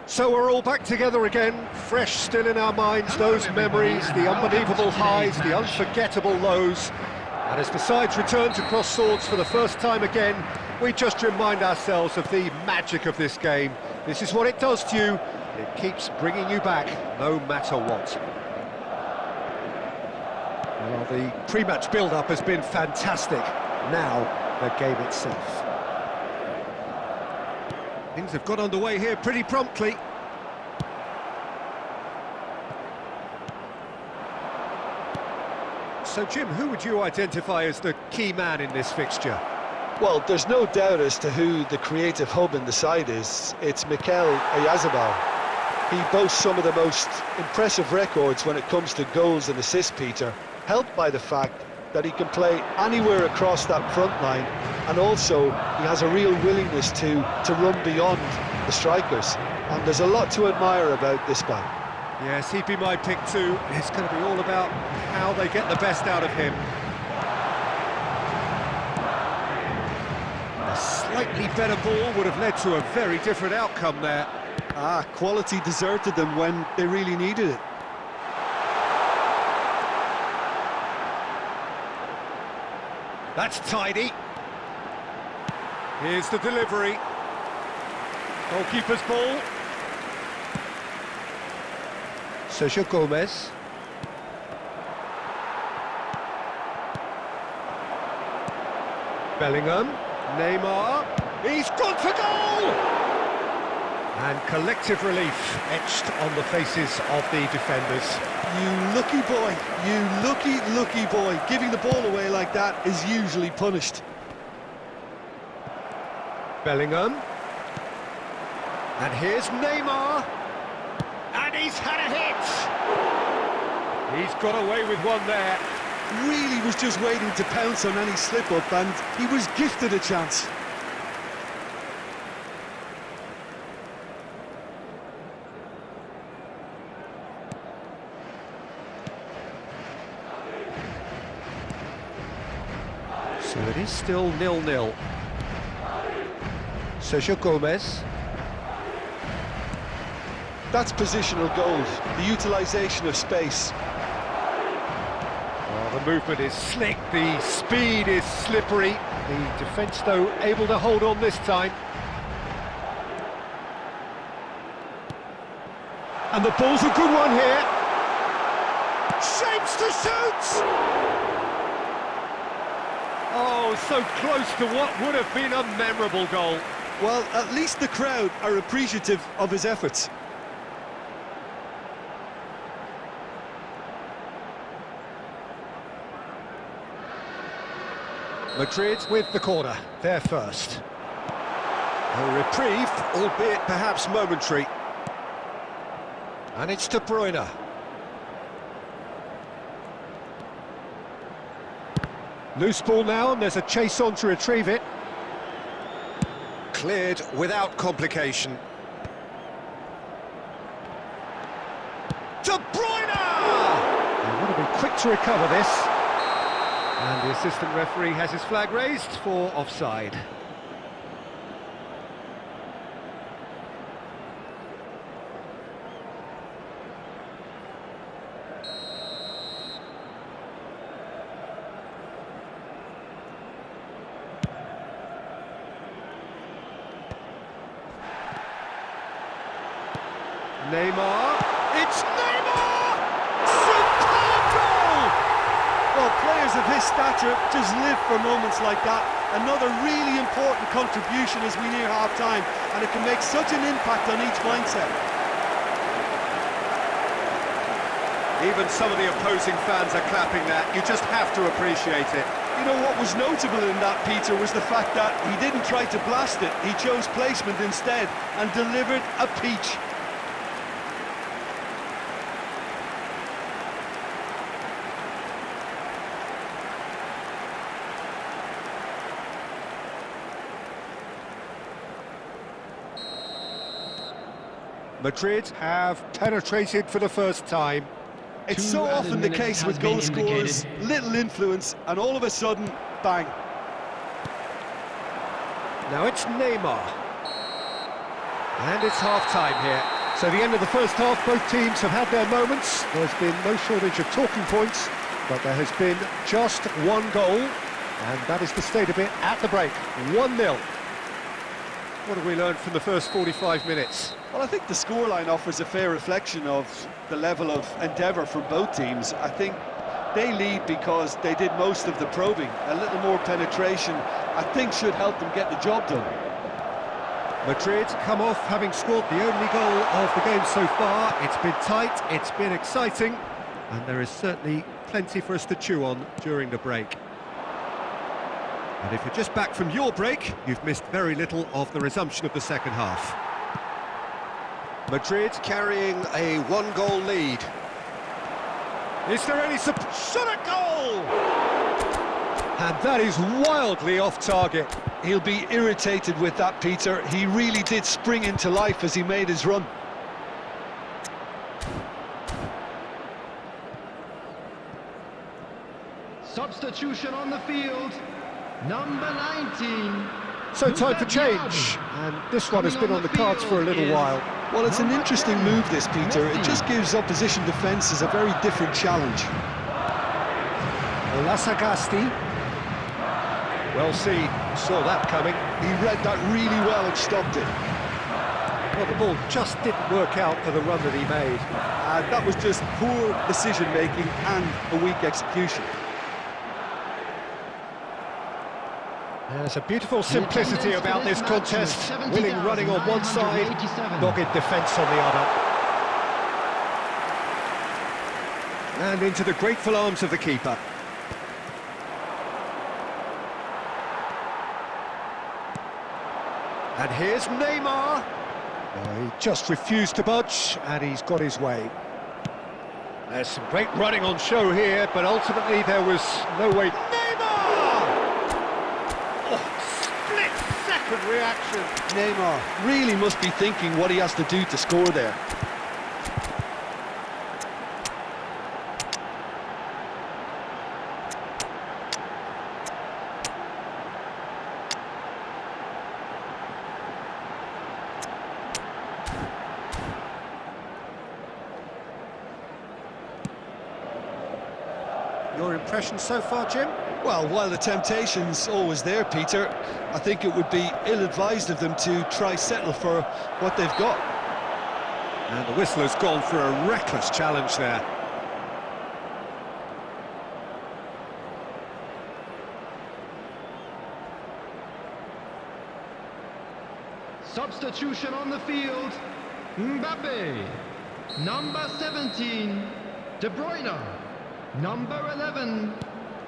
So we're all back together again, fresh still in our minds, those memories, the unbelievable highs, the unforgettable lows. And as the sides return to cross swords for the first time again, we just remind ourselves of the magic of this game. This is what it does to you. It keeps bringing you back, no matter what. Well, the pre-match build-up has been fantastic. Now, the game itself. Things have got underway here pretty promptly. So, Jim, who would you identify as the key man in this fixture? Well, there's no doubt as to who the creative hub in the side is. It's Mikel Oyarzabal. He boasts some of the most impressive records when it comes to goals and assists, Peter, helped by the fact that he can play anywhere across that front line, and also he has a real willingness to run beyond the strikers, and there's a lot to admire about this guy. Yes, he'd be my pick too. It's going to be all about how they get the best out of him. A slightly better ball would have led to a very different outcome there. Quality deserted them when they really needed it. That's tidy. Here's the delivery. Goalkeeper's ball. Sergio Gomez. Bellingham. Neymar. He's gone for goal! And collective relief etched on the faces of the defenders. You lucky boy, you lucky boy. Giving the ball away like that is usually punished. Bellingham. And here's Neymar. And he's had a hit! He's got away with one there. Really was just waiting to pounce on any slip-up, and he was gifted a chance. So it is still 0-0. Sergio Gomez. That's positional gold, the utilisation of space. Oh, the movement is slick, the speed is slippery. The defence, though, able to hold on this time. And the ball's a good one here. Shapes to shoot! Oh, so close to what would have been a memorable goal. Well, at least the crowd are appreciative of his efforts. Madrid with the corner, they're first. A reprieve, albeit perhaps momentary. And it's De Bruyne. Loose ball now, and there's a chase on to retrieve it. Cleared without complication. De Bruyne! They want to be quick to recover this. And the assistant referee has his flag raised for offside. Neymar, it's Neymar! Superb goal! Well, players of his stature just live for moments like that. Another really important contribution as we near half-time, and it can make such an impact on each mindset. Even some of the opposing fans are clapping that. You just have to appreciate it. You know what was notable in that, Peter, was the fact that he didn't try to blast it. He chose placement instead and delivered a peach. Madrid have penetrated for the first time. It's so often the case with goal scorers, little influence, and all of a sudden, bang. Now it's Neymar. And it's half-time here. So the end of the first half, both teams have had their moments. There's been no shortage of talking points, but there has been just one goal, and that is the state of it at the break, 1-0. What have we learned from the first 45 minutes? Well, I think the scoreline offers a fair reflection of the level of endeavour from both teams. I think they lead because they did most of the probing. A little more penetration, I think, should help them get the job done. Madrid come off having scored the only goal of the game so far. It's been tight, it's been exciting, and there is certainly plenty for us to chew on during the break. And if you're just back from your break, you've missed very little of the resumption of the second half. Madrid carrying a one-goal lead. Is there any shot at goal? And that is wildly off target. He'll be irritated with that, Peter. He really did spring into life as he made his run. Substitution on the field, number 19. So time for change, and this one has been on the cards for a little while. Well, it's an interesting move, this, Peter. It just gives opposition defences a very different challenge. Olasagasti. Well seen, saw that coming. He read that really well and stopped it. Well, the ball just didn't work out for the run that he made. That was just poor decision-making and a weak execution. There's a beautiful simplicity about this contest. Willing running on one side, dogged defence on the other. And into the grateful arms of the keeper. And here's Neymar. Oh, he just refused to budge, and he's got his way. There's some great running on show here, but ultimately there was no way. Split-second reaction. Neymar really must be thinking what he has to do to score there. Your impression so far, Jim? Well, while the temptation's always there, Peter, I think it would be ill-advised of them to try settle for what they've got. And the whistler's gone for a reckless challenge there. Substitution on the field, Mbappe. Number 17, De Bruyne. Number 11,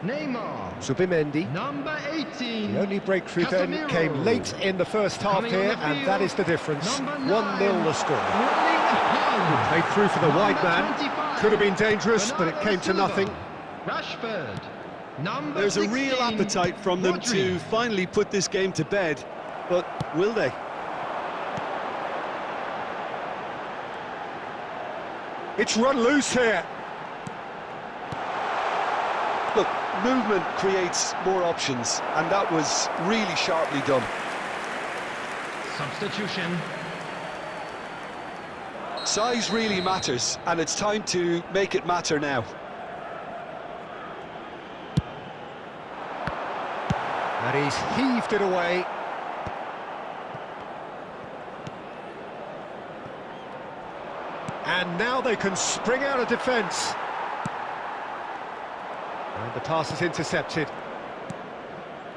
Neymar. Zubimendi. Number 18, The only breakthrough then Casemiro. came late in the first half Coming on here, the and field, that is the difference. number 1-0 the score. Erling Haaland. Played through for the wide Number man. 25, Could have been dangerous, but it Bernardo came to Silva. nothing. Rashford. Number There's a 16, real appetite from them Rodri. to finally put this game to bed, but will they? It's run loose here. Look, movement creates more options, and that was really sharply done. Substitution. Size really matters, and it's time to make it matter now. And he's heaved it away. And now they can spring out of defence. And the pass is intercepted.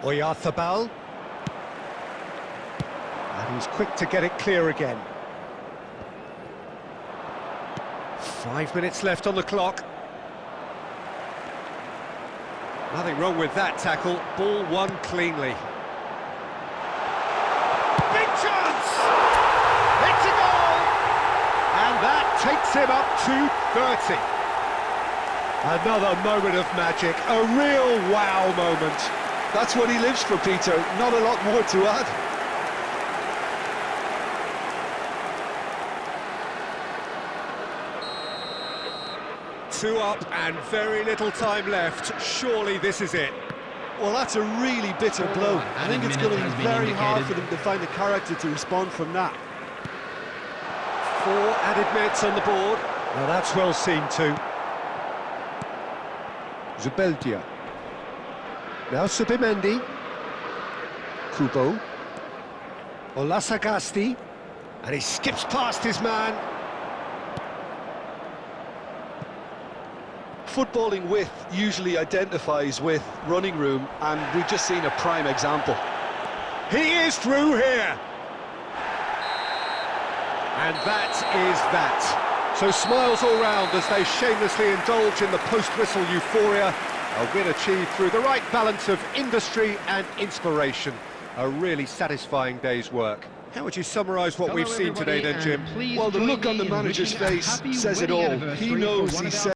Oyarzabal. And he's quick to get it clear again. 5 minutes left on the clock. Nothing wrong with that tackle. Ball won cleanly. Big chance! It's a goal! And that takes him up to 30. Another moment of magic, a real wow moment. That's what he lives for, Peter. Not a lot more to add. Two up and very little time left. Surely this is it. Well, that's a really bitter blow. I think it's going to be very hard for them to find the character to respond from that. 4 added minutes on the board. Now that's well seen too. Zubeldia. Now Subimendi. Kubo. Olasagasti. And he skips past his man. Footballing width usually identifies with running room, and we've just seen a prime example. He is through here. And that is that. So smiles all round as they shamelessly indulge in the post-whistle euphoria. A win achieved through the right balance of industry and inspiration. A really satisfying day's work. How would you summarise what we've seen today then, Jim? Well, the look on the manager's face says it all. He knows he's set